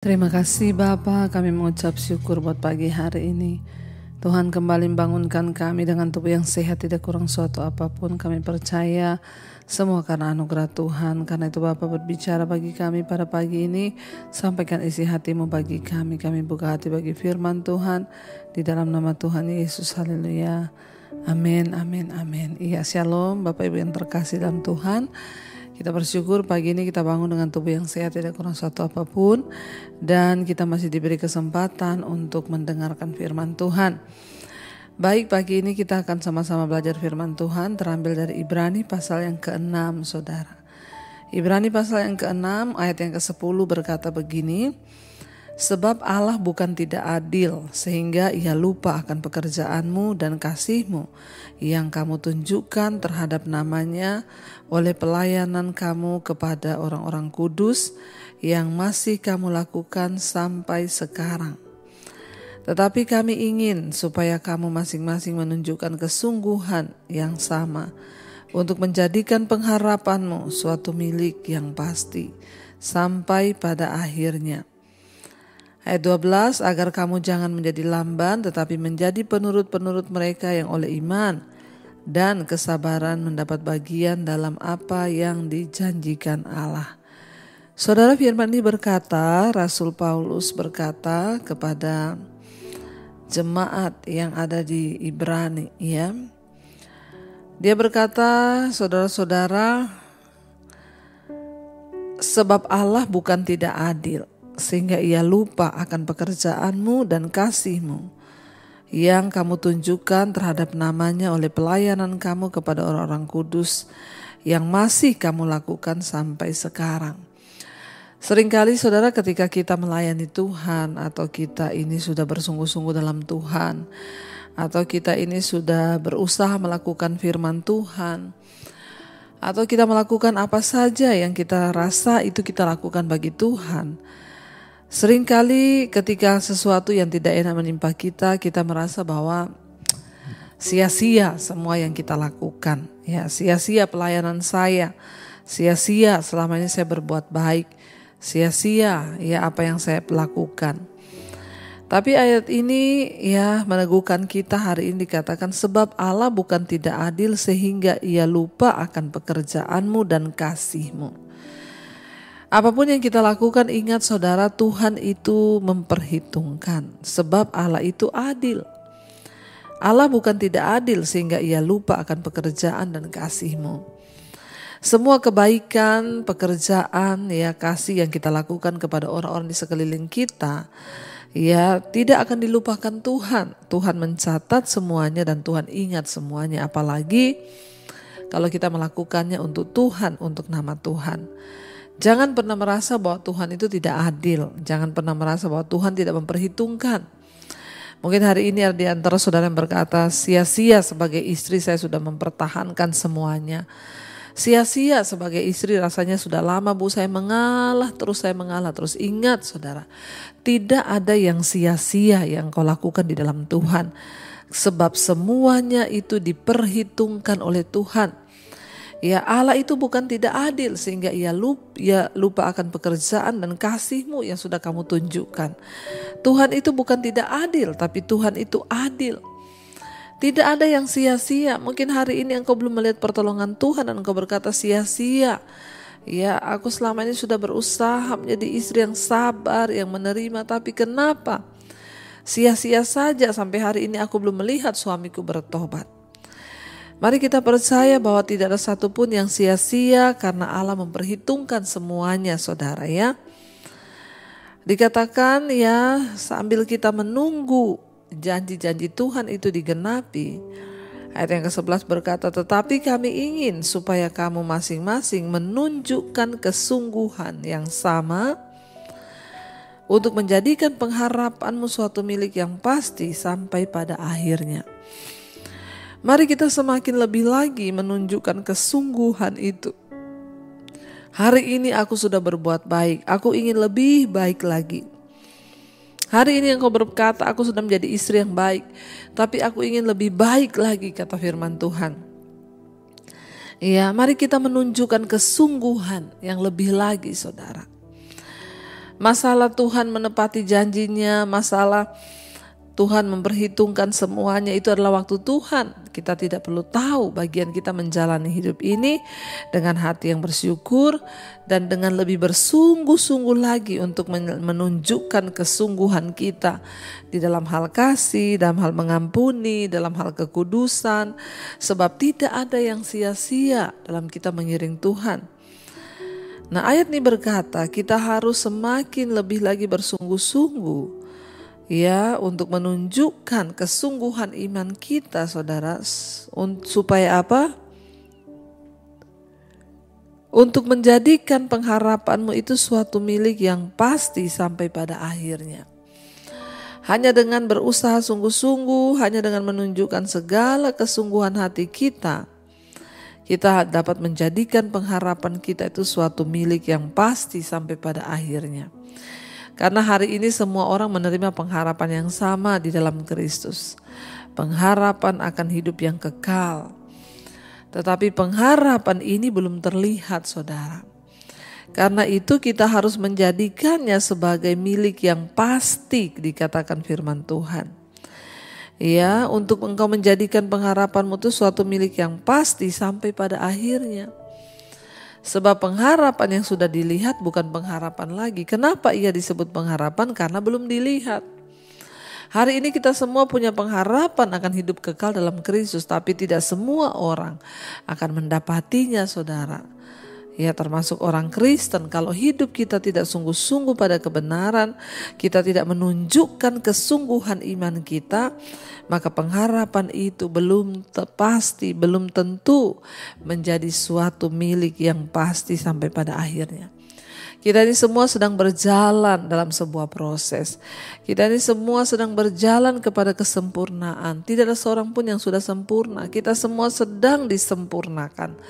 Terima kasih Bapa, kami mengucap syukur buat pagi hari ini. Tuhan kembali membangunkan kami dengan tubuh yang sehat, tidak kurang suatu apapun. Kami percaya semua karena anugerah Tuhan. Karena itu Bapa berbicara bagi kami pada pagi ini. Sampaikan isi hatimu bagi kami. Kami buka hati bagi firman Tuhan. Di dalam nama Tuhan Yesus, haleluya. Amin, amin, amin. Iya, shalom Bapak Ibu yang terkasih dalam Tuhan. Kita bersyukur pagi ini kita bangun dengan tubuh yang sehat, tidak kurang suatu apapun. Dan kita masih diberi kesempatan untuk mendengarkan firman Tuhan. Baik, pagi ini kita akan sama-sama belajar firman Tuhan terambil dari Ibrani pasal yang ke-6, saudara. Ibrani pasal yang ke-6 ayat yang ke-10 berkata begini. Sebab Allah bukan tidak adil sehingga ia lupa akan pekerjaanmu dan kasihmu yang kamu tunjukkan terhadap namanya oleh pelayanan kamu kepada orang-orang kudus yang masih kamu lakukan sampai sekarang. Tetapi kami ingin supaya kamu masing-masing menunjukkan kesungguhan yang sama untuk menjadikan pengharapanmu suatu milik yang pasti sampai pada akhirnya. Ayat 12, agar kamu jangan menjadi lamban tetapi menjadi penurut-penurut mereka yang oleh iman dan kesabaran mendapat bagian dalam apa yang dijanjikan Allah. Saudara, firman ini berkata, Rasul Paulus berkata kepada jemaat yang ada di Ibrani, ya. Dia berkata, saudara-saudara, sebab Allah bukan tidak adil sehingga ia lupa akan pekerjaanmu dan kasihmu yang kamu tunjukkan terhadap namanya oleh pelayanan kamu kepada orang-orang kudus yang masih kamu lakukan sampai sekarang. Seringkali saudara, ketika kita melayani Tuhan atau kita ini sudah bersungguh-sungguh dalam Tuhan atau kita ini sudah berusaha melakukan firman Tuhan atau kita melakukan apa saja yang kita rasa itu kita lakukan bagi Tuhan, seringkali ketika sesuatu yang tidak enak menimpa kita, kita merasa bahwa sia-sia semua yang kita lakukan. Ya, sia-sia pelayanan saya, sia-sia selama ini saya berbuat baik, sia-sia ya apa yang saya lakukan. Tapi ayat ini ya meneguhkan kita hari ini, dikatakan sebab Allah bukan tidak adil sehingga ia lupa akan pekerjaanmu dan kasihmu. Apapun yang kita lakukan, ingat saudara, Tuhan itu memperhitungkan sebab Allah itu adil. Allah bukan tidak adil sehingga ia lupa akan pekerjaan dan kasihmu. Semua kebaikan, pekerjaan, ya kasih yang kita lakukan kepada orang-orang di sekeliling kita, ya tidak akan dilupakan Tuhan. Tuhan mencatat semuanya dan Tuhan ingat semuanya. Apalagi kalau kita melakukannya untuk Tuhan, untuk nama Tuhan. Jangan pernah merasa bahwa Tuhan itu tidak adil. Jangan pernah merasa bahwa Tuhan tidak memperhitungkan. Mungkin hari ini ada di antara saudara yang berkata, sia-sia sebagai istri saya sudah mempertahankan semuanya. Sia-sia sebagai istri rasanya sudah lama bu, saya mengalah terus. Ingat saudara, tidak ada yang sia-sia yang kau lakukan di dalam Tuhan. Sebab semuanya itu diperhitungkan oleh Tuhan. Ya, Allah itu bukan tidak adil sehingga ia lupa akan pekerjaan dan kasihmu yang sudah kamu tunjukkan. Tuhan itu bukan tidak adil, tapi Tuhan itu adil. Tidak ada yang sia-sia. Mungkin hari ini engkau belum melihat pertolongan Tuhan dan engkau berkata sia-sia. Ya, aku selama ini sudah berusaha menjadi istri yang sabar, yang menerima, tapi kenapa? Sia-sia saja sampai hari ini aku belum melihat suamiku bertobat. Mari kita percaya bahwa tidak ada satupun yang sia-sia karena Allah memperhitungkan semuanya, saudara ya. Dikatakan ya, sambil kita menunggu janji-janji Tuhan itu digenapi. Ayat yang ke-11 berkata, tetapi kami ingin supaya kamu masing-masing menunjukkan kesungguhan yang sama untuk menjadikan pengharapanmu suatu milik yang pasti sampai pada akhirnya. Mari kita semakin lebih lagi menunjukkan kesungguhan itu. Hari ini aku sudah berbuat baik, aku ingin lebih baik lagi. Hari ini engkau berkata, aku sudah menjadi istri yang baik, tapi aku ingin lebih baik lagi, kata firman Tuhan. Ya, mari kita menunjukkan kesungguhan yang lebih lagi, saudara. Masalah Tuhan menepati janjinya, masalah Tuhan memperhitungkan semuanya, itu adalah waktu Tuhan. Kita tidak perlu tahu, bagian kita menjalani hidup ini dengan hati yang bersyukur dan dengan lebih bersungguh-sungguh lagi untuk menunjukkan kesungguhan kita di dalam hal kasih, dalam hal mengampuni, dalam hal kekudusan. Sebab tidak ada yang sia-sia dalam kita mengiring Tuhan. Nah, ayat ini berkata kita harus semakin lebih lagi bersungguh-sungguh, ya, untuk menunjukkan kesungguhan iman kita, saudara, supaya apa? Untuk menjadikan pengharapanmu itu suatu milik yang pasti sampai pada akhirnya. Hanya dengan berusaha sungguh-sungguh, hanya dengan menunjukkan segala kesungguhan hati kita, kita dapat menjadikan pengharapan kita itu suatu milik yang pasti sampai pada akhirnya. Karena hari ini semua orang menerima pengharapan yang sama di dalam Kristus. Pengharapan akan hidup yang kekal. Tetapi pengharapan ini belum terlihat, saudara. Karena itu kita harus menjadikannya sebagai milik yang pasti, dikatakan firman Tuhan. Ya, untuk engkau menjadikan pengharapanmu itu suatu milik yang pasti sampai pada akhirnya. Sebab pengharapan yang sudah dilihat bukan pengharapan lagi. Kenapa ia disebut pengharapan? Karena belum dilihat. Hari ini kita semua punya pengharapan akan hidup kekal dalam Kristus, tapi tidak semua orang akan mendapatinya, saudara. Ya, termasuk orang Kristen. Kalau hidup kita tidak sungguh-sungguh pada kebenaran, kita tidak menunjukkan kesungguhan iman kita, maka pengharapan itu belum pasti, belum tentu menjadi suatu milik yang pasti sampai pada akhirnya. Kita ini semua sedang berjalan dalam sebuah proses. Kita ini semua sedang berjalan kepada kesempurnaan. Tidak ada seorang pun yang sudah sempurna. Kita semua sedang disempurnakan.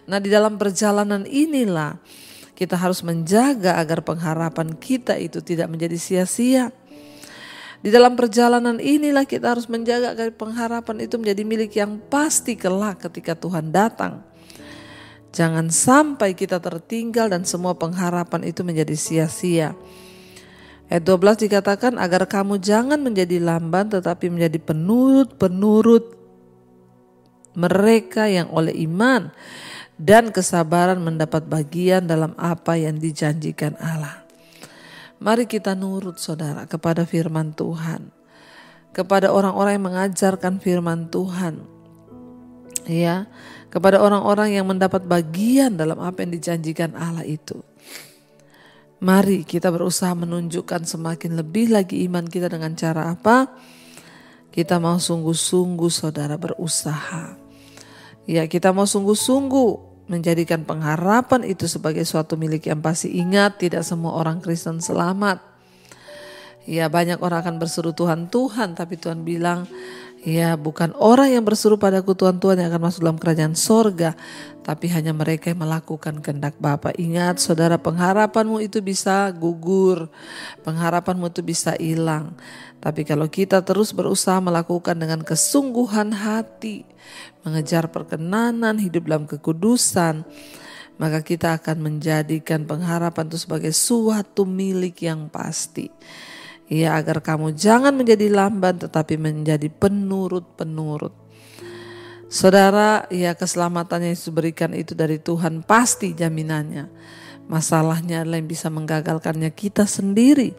Nah, di dalam perjalanan inilah kita harus menjaga agar pengharapan kita itu tidak menjadi sia-sia. Di dalam perjalanan inilah kita harus menjaga agar pengharapan itu menjadi milik yang pasti kelak ketika Tuhan datang. Jangan sampai kita tertinggal dan semua pengharapan itu menjadi sia-sia. Ayat 12 dikatakan agar kamu jangan menjadi lamban tetapi menjadi penurut mereka yang oleh iman dan kesabaran mendapat bagian dalam apa yang dijanjikan Allah. Mari kita nurut, saudara, kepada firman Tuhan, kepada orang-orang yang mengajarkan firman Tuhan, ya, kepada orang-orang yang mendapat bagian dalam apa yang dijanjikan Allah itu. Mari kita berusaha menunjukkan semakin lebih lagi iman kita dengan cara apa? Kita mau sungguh-sungguh, saudara, berusaha. Ya, kita mau sungguh-sungguh menjadikan pengharapan itu sebagai suatu milik yang pasti. Ingat, tidak semua orang Kristen selamat. Ya, banyak orang akan berseru Tuhan, Tuhan, tapi Tuhan bilang, ya, bukan orang yang berseru padaku Tuhan, Tuhan yang akan masuk dalam kerajaan sorga, tapi hanya mereka yang melakukan kehendak Bapa. Ingat, saudara, pengharapanmu itu bisa gugur, pengharapanmu itu bisa hilang. Tapi kalau kita terus berusaha melakukan dengan kesungguhan hati, mengejar perkenanan, hidup dalam kekudusan, maka kita akan menjadikan pengharapan itu sebagai suatu milik yang pasti. Ya, agar kamu jangan menjadi lamban tetapi menjadi penurut-penurut. Saudara, ya, keselamatan yang diberikan itu dari Tuhan pasti jaminannya. Masalahnya adalah yang bisa menggagalkannya kita sendiri.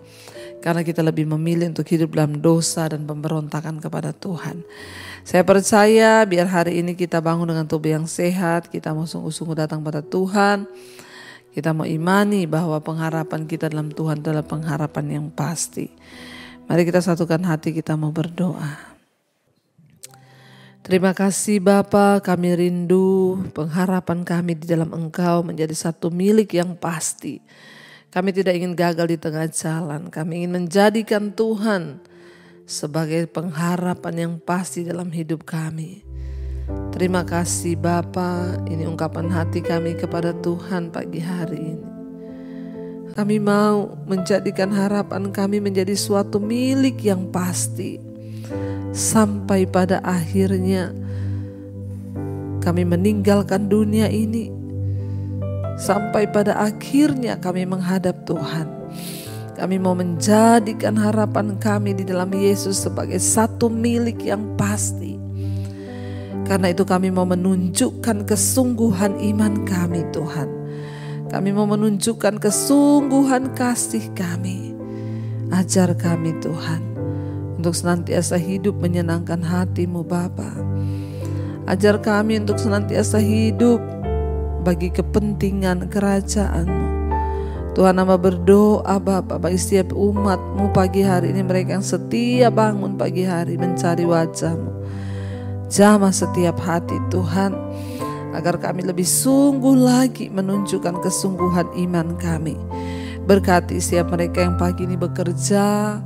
Karena kita lebih memilih untuk hidup dalam dosa dan pemberontakan kepada Tuhan. Saya percaya biar hari ini kita bangun dengan tubuh yang sehat. Kita mau sungguh-sungguh datang pada Tuhan. Kita mau imani bahwa pengharapan kita dalam Tuhan adalah pengharapan yang pasti. Mari kita satukan hati, kita mau berdoa. Terima kasih Bapa, kami rindu pengharapan kami di dalam Engkau menjadi satu milik yang pasti. Kami tidak ingin gagal di tengah jalan. Kami ingin menjadikan Tuhan sebagai pengharapan yang pasti dalam hidup kami. Terima kasih Bapa, ini ungkapan hati kami kepada Tuhan pagi hari ini. Kami mau menjadikan harapan kami menjadi suatu milik yang pasti. Sampai pada akhirnya kami meninggalkan dunia ini. Sampai pada akhirnya kami menghadap Tuhan. Kami mau menjadikan harapan kami di dalam Yesus sebagai satu milik yang pasti. Karena itu kami mau menunjukkan kesungguhan iman kami, Tuhan. Kami mau menunjukkan kesungguhan kasih kami. Ajar kami, Tuhan, untuk senantiasa hidup menyenangkan hati-Mu, Bapa. Ajar kami untuk senantiasa hidup bagi kepentingan kerajaan-Mu. Tuhan, hamba berdoa Bapa bagi setiap umat-Mu pagi hari ini, mereka yang setia bangun pagi hari mencari wajah-Mu. Jamah setiap hati Tuhan, agar kami lebih sungguh lagi menunjukkan kesungguhan iman kami. Berkati setiap mereka yang pagi ini bekerja,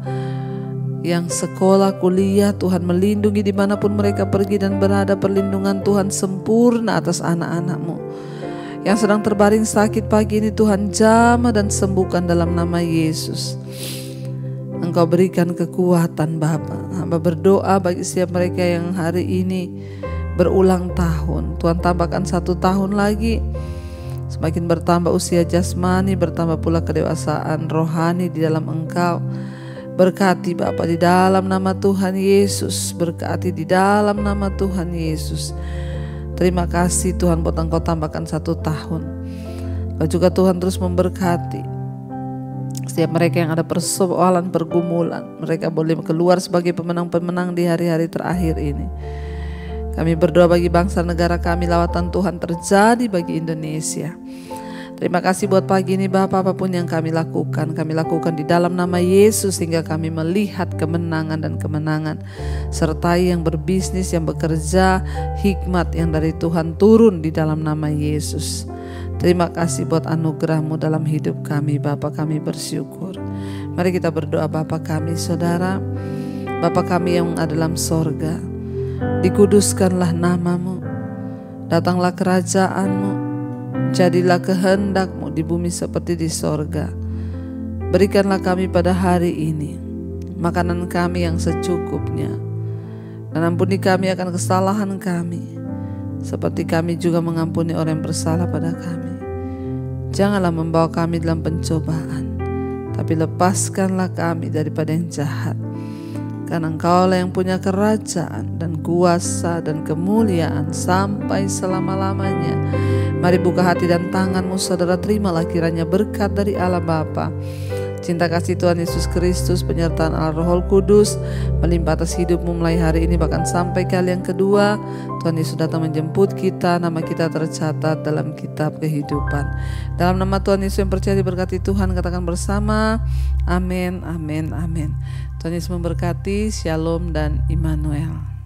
yang sekolah, kuliah, Tuhan melindungi dimanapun mereka pergi dan berada. Perlindungan Tuhan sempurna atas anak-anak-Mu. Yang sedang terbaring sakit pagi ini, Tuhan jamah dan sembuhkan dalam nama Yesus. Engkau berikan kekuatan Bapa. Hamba berdoa bagi setiap mereka yang hari ini berulang tahun. Tuhan tambahkan 1 tahun lagi. Semakin bertambah usia jasmani, bertambah pula kedewasaan rohani di dalam Engkau. Berkati Bapa di dalam nama Tuhan Yesus. Berkati di dalam nama Tuhan Yesus. Terima kasih Tuhan buat Engkau tambahkan 1 tahun. Kau juga Tuhan terus memberkati setiap mereka yang ada persoalan, pergumulan. Mereka boleh keluar sebagai pemenang-pemenang di hari-hari terakhir ini. Kami berdoa bagi bangsa negara kami, lawatan Tuhan terjadi bagi Indonesia. Terima kasih buat pagi ini Bapak, apapun yang kami lakukan di dalam nama Yesus, sehingga kami melihat kemenangan dan kemenangan. Sertai yang berbisnis, yang bekerja, hikmat yang dari Tuhan turun di dalam nama Yesus. Terima kasih buat anugerah-Mu dalam hidup kami Bapak, kami bersyukur. Mari kita berdoa. Bapa kami, Saudara, Bapa kami yang ada dalam sorga, dikuduskanlah nama-Mu, datanglah kerajaan-Mu, jadilah kehendak-Mu di bumi seperti di sorga. Berikanlah kami pada hari ini makanan kami yang secukupnya, dan ampuni kami akan kesalahan kami, seperti kami juga mengampuni orang yang bersalah pada kami. Janganlah membawa kami dalam pencobaan, tapi lepaskanlah kami daripada yang jahat. Karena Engkaulah yang punya kerajaan dan kuasa dan kemuliaan sampai selama-lamanya. Mari buka hati dan tangan-Mu, saudara, terimalah kiranya berkat dari Allah Bapa, cinta kasih Tuhan Yesus Kristus, penyertaan Allah Roh Kudus melimpah atas hidup-Mu mulai hari ini bahkan sampai kali yang kedua. Tuhan Yesus datang menjemput kita, nama kita tercatat dalam kitab kehidupan. Dalam nama Tuhan Yesus yang percaya diberkati Tuhan, katakan bersama, amin, amin, amin. Tuhan Yesus memberkati. Shalom dan Immanuel.